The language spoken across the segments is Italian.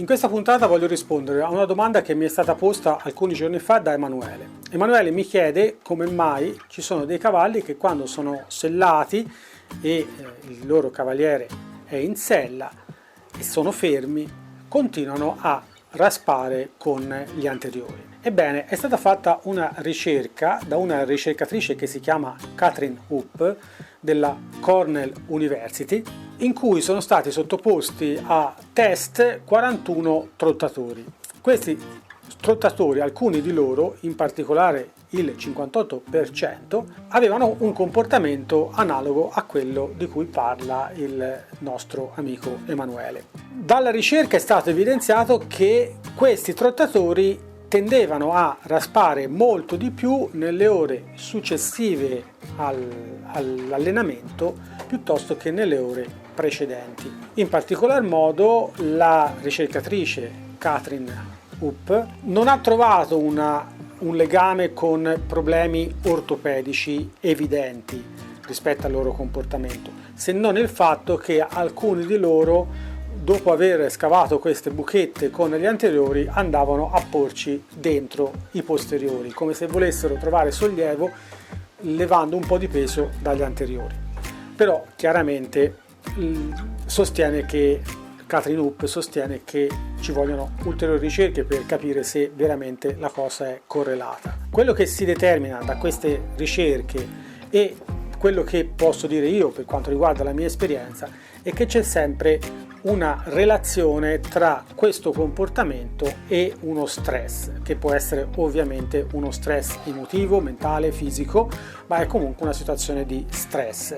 In questa puntata voglio rispondere a una domanda che mi è stata posta alcuni giorni fa da Emanuele. Emanuele mi chiede come mai ci sono dei cavalli che quando sono sellati e il loro cavaliere è in sella e sono fermi, continuano a raspare con gli anteriori. Ebbene, è stata fatta una ricerca da una ricercatrice che si chiama Catherine Hoop della Cornell University, in cui sono stati sottoposti a test 41 trottatori. Questi trottatori, alcuni di loro, in particolare il 58%, avevano un comportamento analogo a quello di cui parla il nostro amico Emanuele. Dalla ricerca è stato evidenziato che questi trottatori tendevano a raspare molto di più nelle ore successive all'allenamento piuttosto che nelle ore precedenti. In particolar modo la ricercatrice Catherine Hoop non ha trovato un legame con problemi ortopedici evidenti rispetto al loro comportamento, se non il fatto che alcuni di loro, dopo aver scavato queste buchette con gli anteriori, andavano a porci dentro i posteriori, come se volessero trovare sollievo levando un po' di peso dagli anteriori. Però chiaramente Catherine Hoop sostiene che ci vogliono ulteriori ricerche per capire se veramente la cosa è correlata. Quello che si determina da queste ricerche e quello che posso dire io per quanto riguarda la mia esperienza è che c'è sempre una relazione tra questo comportamento e uno stress, che può essere ovviamente uno stress emotivo, mentale, fisico, ma è comunque una situazione di stress.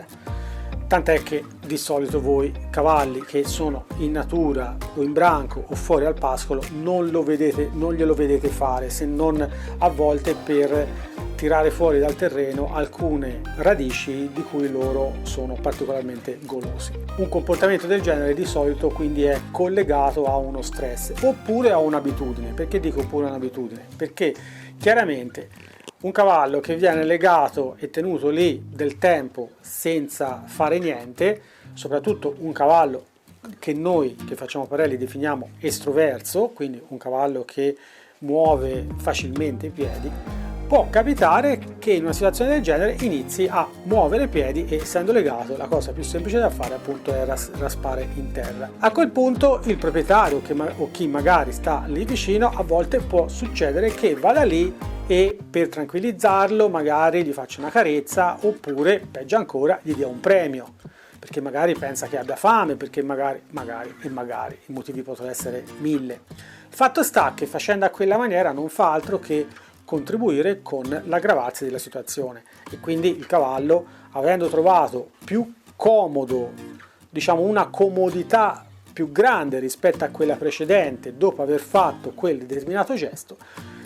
Tant'è che di solito voi cavalli che sono in natura o in branco o fuori al pascolo non glielo vedete fare, se non a volte per tirare fuori dal terreno alcune radici di cui loro sono particolarmente golosi. Un comportamento del genere di solito quindi è collegato a uno stress oppure a un'abitudine. Perché dico oppure un'abitudine? Perché chiaramente un cavallo che viene legato e tenuto lì del tempo senza fare niente, soprattutto un cavallo che noi che facciamo parelli definiamo estroverso, quindi un cavallo che muove facilmente i piedi, può capitare che in una situazione del genere inizi a muovere i piedi e, essendo legato, la cosa più semplice da fare appunto è raspare in terra. A quel punto il proprietario o chi magari sta lì vicino, a volte può succedere che vada lì e per tranquillizzarlo magari gli faccia una carezza oppure, peggio ancora, gli dia un premio, perché magari pensa che abbia fame, perché magari, i motivi possono essere mille. Il fatto sta che facendo a quella maniera non fa altro che contribuire con l'aggravarsi della situazione e quindi il cavallo, avendo trovato più comodo, diciamo una comodità più grande rispetto a quella precedente dopo aver fatto quel determinato gesto,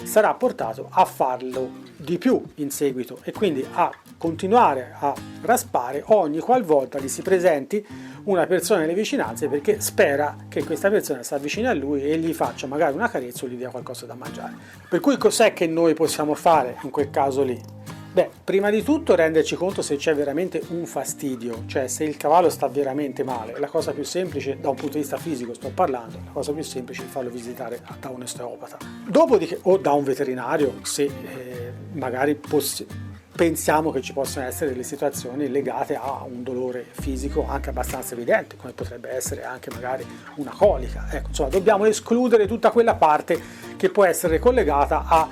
sarà portato a farlo di più in seguito e quindi a continuare a raspare ogni qualvolta gli si presenti una persona nelle vicinanze, perché spera che questa persona si avvicini a lui e gli faccia magari una carezza o gli dia qualcosa da mangiare. Per cui cos'è che noi possiamo fare in quel caso lì? Beh, prima di tutto renderci conto se c'è veramente un fastidio, cioè se il cavallo sta veramente male. La cosa più semplice, da un punto di vista fisico sto parlando, la cosa più semplice è farlo visitare da un osteopata. Dopodiché, o da un veterinario, se magari pensiamo che ci possono essere delle situazioni legate a un dolore fisico anche abbastanza evidente, come potrebbe essere anche magari una colica. Ecco, insomma, dobbiamo escludere tutta quella parte che può essere collegata a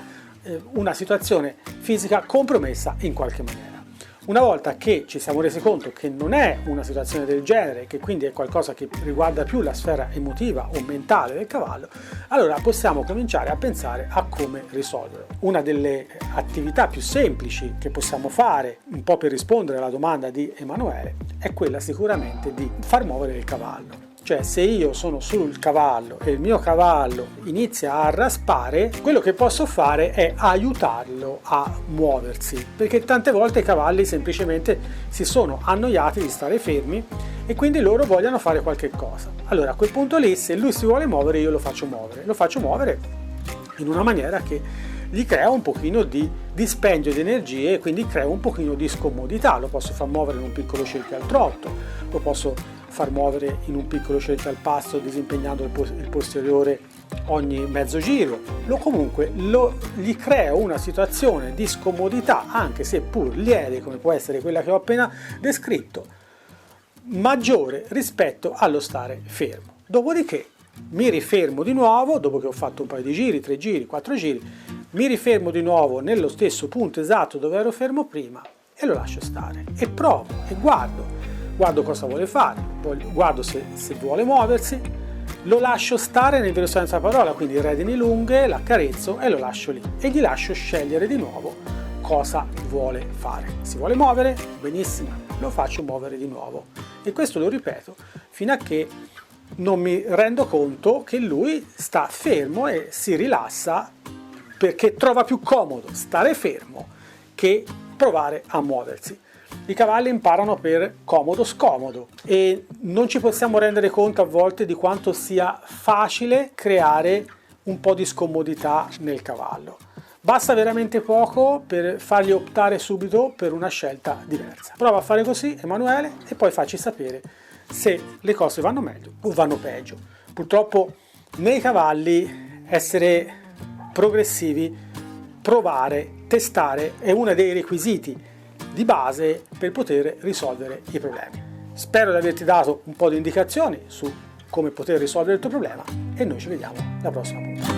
una situazione fisica compromessa in qualche maniera. Una volta che ci siamo resi conto che non è una situazione del genere, che quindi è qualcosa che riguarda più la sfera emotiva o mentale del cavallo, allora possiamo cominciare a pensare a come risolverlo. Una delle attività più semplici che possiamo fare, un po' per rispondere alla domanda di Emanuele, è quella sicuramente di far muovere il cavallo. Cioè, se io sono sul cavallo e il mio cavallo inizia a raspare, quello che posso fare è aiutarlo a muoversi, perché tante volte i cavalli semplicemente si sono annoiati di stare fermi e quindi loro vogliono fare qualche cosa. Allora, a quel punto lì, se lui si vuole muovere, io lo faccio muovere in una maniera che gli crea un pochino di dispendio di energie e quindi crea un pochino di scomodità. Lo posso far muovere in un piccolo cerchio al trotto, lo posso far muovere in un piccolo cerchio al passo disimpegnando il posteriore ogni mezzo giro, gli creo una situazione di scomodità, anche se pur lieve come può essere quella che ho appena descritto, maggiore rispetto allo stare fermo. Dopodiché mi rifermo di nuovo, dopo che ho fatto un paio di giri, 3 giri, 4 giri, mi rifermo di nuovo nello stesso punto esatto dove ero fermo prima e lo lascio stare e provo e guardo cosa vuole fare, guardo se vuole muoversi, lo lascio stare nel vero senso della parola, quindi redini lunghe, l'accarezzo e lo lascio lì e gli lascio scegliere di nuovo cosa vuole fare. Si vuole muovere? Benissimo, lo faccio muovere di nuovo e questo lo ripeto fino a che non mi rendo conto che lui sta fermo e si rilassa, perché trova più comodo stare fermo che provare a muoversi. I cavalli imparano per comodo-scomodo e non ci possiamo rendere conto a volte di quanto sia facile creare un po' di scomodità nel cavallo. Basta veramente poco per fargli optare subito per una scelta diversa. Prova a fare così, Emanuele, e poi facci sapere se le cose vanno meglio o vanno peggio. Purtroppo nei cavalli essere progressivi, provare, testare è uno dei requisiti di base per poter risolvere i problemi. Spero di averti dato un po' di indicazioni su come poter risolvere il tuo problema e noi ci vediamo alla prossima puntata.